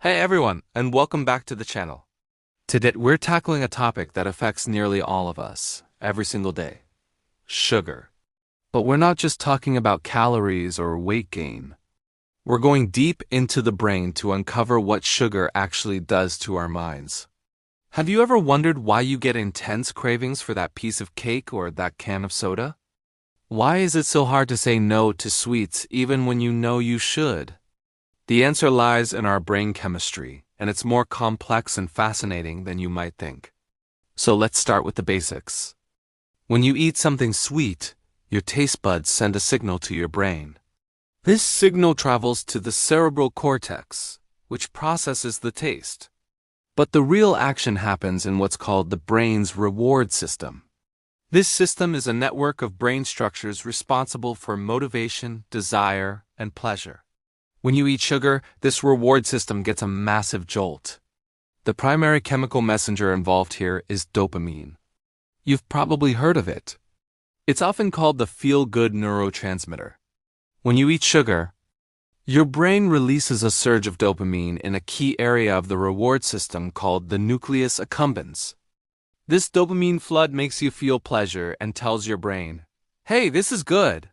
Hey everyone, and welcome back to the channel. Today we're tackling a topic that affects nearly all of us, every single day. Sugar. But we're not just talking about calories or weight gain. We're going deep into the brain to uncover what sugar actually does to our minds. Have you ever wondered why you get intense cravings for that piece of cake or that can of soda? Why is it so hard to say no to sweets even when you know you should? The answer lies in our brain chemistry, and it's more complex and fascinating than you might think. So let's start with the basics. When you eat something sweet, your taste buds send a signal to your brain. This signal travels to the cerebral cortex, which processes the taste. But the real action happens in what's called the brain's reward system. This system is a network of brain structures responsible for motivation, desire, and pleasure. When you eat sugar, this reward system gets a massive jolt. The primary chemical messenger involved here is dopamine. You've probably heard of it. It's often called the feel-good neurotransmitter. When you eat sugar, your brain releases a surge of dopamine in a key area of the reward system called the nucleus accumbens. This dopamine flood makes you feel pleasure and tells your brain, "Hey, this is good.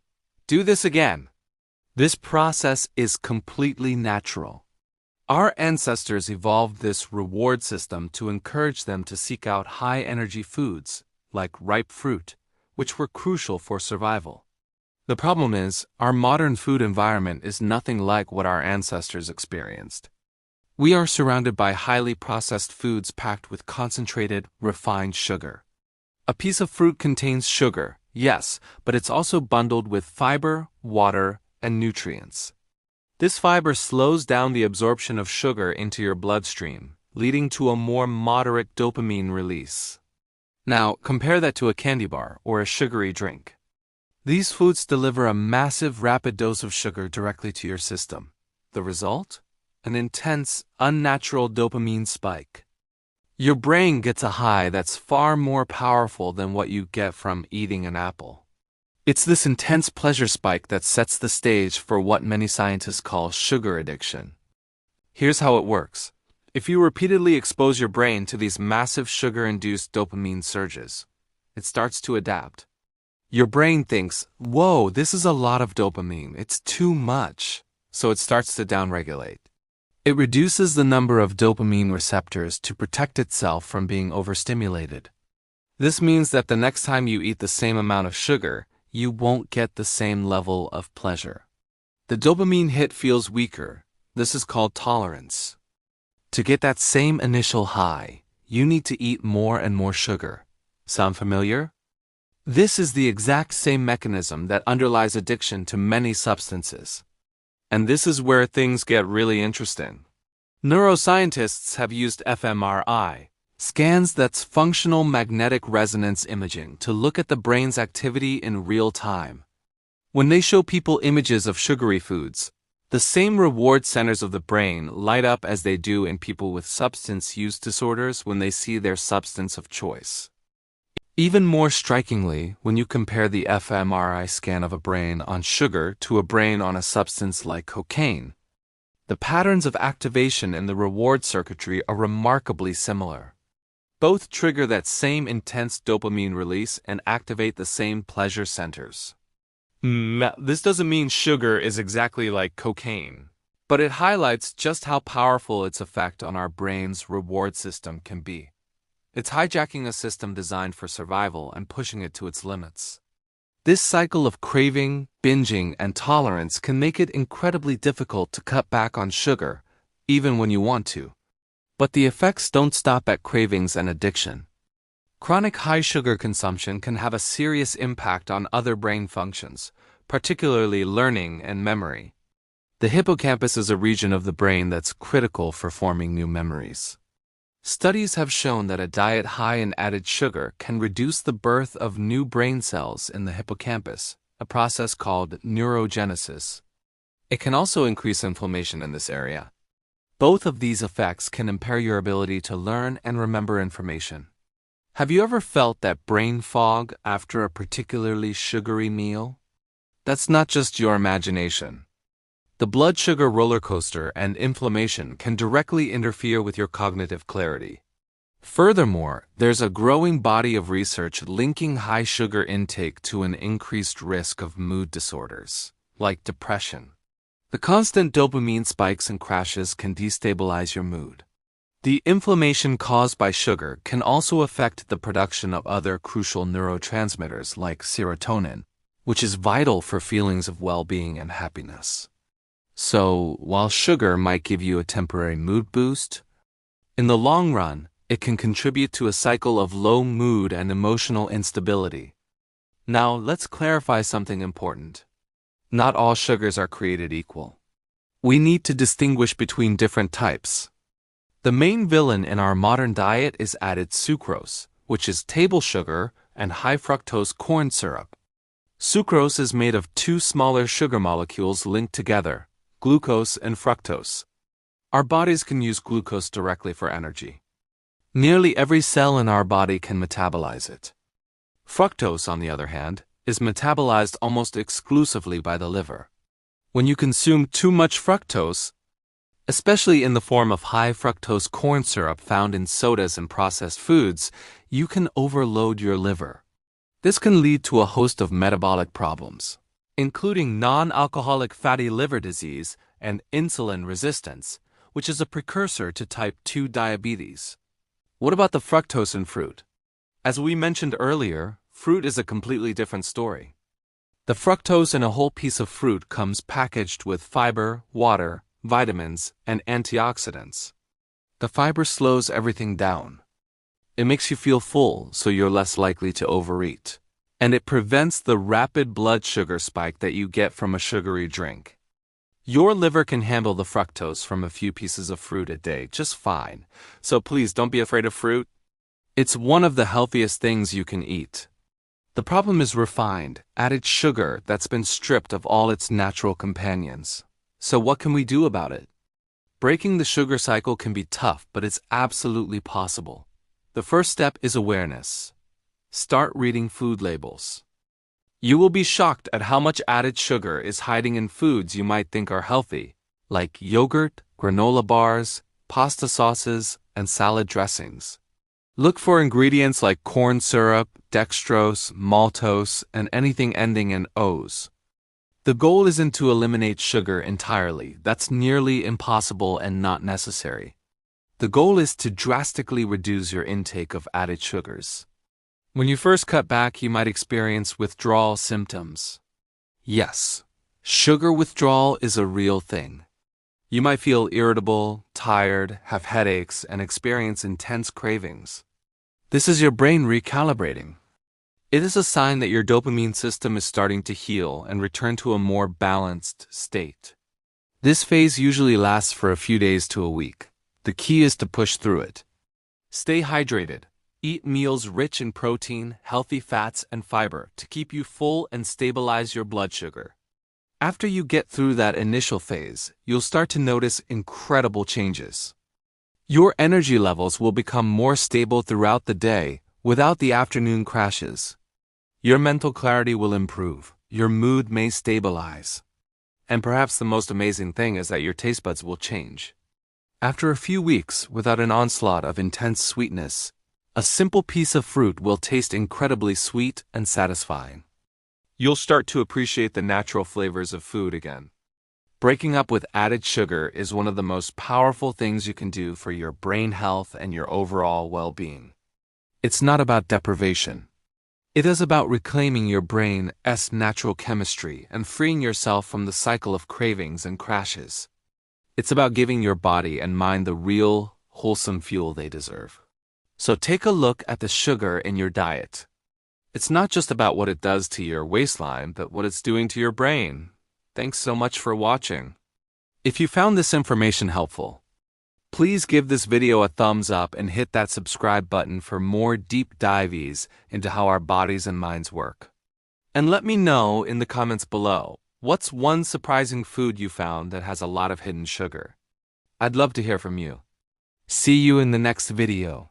Do this again." This process is completely natural. Our ancestors evolved this reward system to encourage them to seek out high-energy foods, like ripe fruit, which were crucial for survival. The problem is, our modern food environment is nothing like what our ancestors experienced. We are surrounded by highly processed foods packed with concentrated, refined sugar. A piece of fruit contains sugar, yes, but it's also bundled with fiber, water, and nutrients. This fiber slows down the absorption of sugar into your bloodstream, leading to a more moderate dopamine release. Now, compare that to a candy bar or a sugary drink. These foods deliver a massive, rapid dose of sugar directly to your system. The result? An intense, unnatural dopamine spike. Your brain gets a high that's far more powerful than what you get from eating an apple. It's this intense pleasure spike that sets the stage for what many scientists call sugar addiction. Here's how it works. If you repeatedly expose your brain to these massive sugar-induced dopamine surges, it starts to adapt. Your brain thinks, "Whoa, this is a lot of dopamine, it's too much," so it starts to downregulate. It reduces the number of dopamine receptors to protect itself from being overstimulated. This means that the next time you eat the same amount of sugar, you won't get the same level of pleasure. The dopamine hit feels weaker. This is called tolerance. To get that same initial high, you need to eat more and more sugar. Sound familiar? This is the exact same mechanism that underlies addiction to many substances. And this is where things get really interesting. Neuroscientists have used fMRI, scans that's functional magnetic resonance imaging, to look at the brain's activity in real time. When they show people images of sugary foods, the same reward centers of the brain light up as they do in people with substance use disorders when they see their substance of choice. Even more strikingly, when you compare the fMRI scan of a brain on sugar to a brain on a substance like cocaine, the patterns of activation in the reward circuitry are remarkably similar. Both trigger that same intense dopamine release and activate the same pleasure centers. This doesn't mean sugar is exactly like cocaine, but it highlights just how powerful its effect on our brain's reward system can be. It's hijacking a system designed for survival and pushing it to its limits. This cycle of craving, binging, and tolerance can make it incredibly difficult to cut back on sugar, even when you want to. But the effects don't stop at cravings and addiction. Chronic high sugar consumption can have a serious impact on other brain functions, particularly learning and memory. The hippocampus is a region of the brain that's critical for forming new memories. Studies have shown that a diet high in added sugar can reduce the birth of new brain cells in the hippocampus, a process called neurogenesis. It can also increase inflammation in this area. Both of these effects can impair your ability to learn and remember information. Have you ever felt that brain fog after a particularly sugary meal? That's not just your imagination. The blood sugar roller coaster and inflammation can directly interfere with your cognitive clarity. Furthermore, there's a growing body of research linking high sugar intake to an increased risk of mood disorders, like depression. The constant dopamine spikes and crashes can destabilize your mood. The inflammation caused by sugar can also affect the production of other crucial neurotransmitters like serotonin, which is vital for feelings of well-being and happiness. So, while sugar might give you a temporary mood boost, in the long run, it can contribute to a cycle of low mood and emotional instability. Now, let's clarify something important. Not all sugars are created equal. We need to distinguish between different types. The main villain in our modern diet is added sucrose, which is table sugar and high fructose corn syrup. Sucrose is made of two smaller sugar molecules linked together, glucose and fructose. Our bodies can use glucose directly for energy. Nearly every cell in our body can metabolize it. Fructose, on the other hand, is metabolized almost exclusively by the liver. When you consume too much fructose, especially in the form of high fructose corn syrup found in sodas and processed foods, you can overload your liver. This can lead to a host of metabolic problems, including non-alcoholic fatty liver disease and insulin resistance, which is a precursor to type 2 diabetes. What about the fructose in fruit? As we mentioned earlier, fruit is a completely different story. The fructose in a whole piece of fruit comes packaged with fiber, water, vitamins, and antioxidants. The fiber slows everything down. It makes you feel full, so you're less likely to overeat. And it prevents the rapid blood sugar spike that you get from a sugary drink. Your liver can handle the fructose from a few pieces of fruit a day just fine, so please don't be afraid of fruit. It's one of the healthiest things you can eat. The problem is refined, added sugar that's been stripped of all its natural companions. So what can we do about it? Breaking the sugar cycle can be tough, but it's absolutely possible. The first step is awareness. Start reading food labels. You will be shocked at how much added sugar is hiding in foods you might think are healthy, like yogurt, granola bars, pasta sauces, and salad dressings. Look for ingredients like corn syrup, dextrose, maltose, and anything ending in O's. The goal isn't to eliminate sugar entirely. That's nearly impossible and not necessary. The goal is to drastically reduce your intake of added sugars. When you first cut back, you might experience withdrawal symptoms. Yes, sugar withdrawal is a real thing. You might feel irritable, tired, have headaches, and experience intense cravings. This is your brain recalibrating. It is a sign that your dopamine system is starting to heal and return to a more balanced state. This phase usually lasts for a few days to a week. The key is to push through it. Stay hydrated. Eat meals rich in protein, healthy fats, and fiber to keep you full and stabilize your blood sugar. After you get through that initial phase, you'll start to notice incredible changes. Your energy levels will become more stable throughout the day without the afternoon crashes. Your mental clarity will improve. Your mood may stabilize. And perhaps the most amazing thing is that your taste buds will change. After a few weeks without an onslaught of intense sweetness, a simple piece of fruit will taste incredibly sweet and satisfying. You'll start to appreciate the natural flavors of food again. Breaking up with added sugar is one of the most powerful things you can do for your brain health and your overall well-being. It's not about deprivation. It is about reclaiming your brain's natural chemistry and freeing yourself from the cycle of cravings and crashes. It's about giving your body and mind the real, wholesome fuel they deserve. So take a look at the sugar in your diet. It's not just about what it does to your waistline, but what it's doing to your brain. Thanks so much for watching. If you found this information helpful, please give this video a thumbs up and hit that subscribe button for more deep dives into how our bodies and minds work. And let me know in the comments below, what's one surprising food you found that has a lot of hidden sugar? I'd love to hear from you. See you in the next video.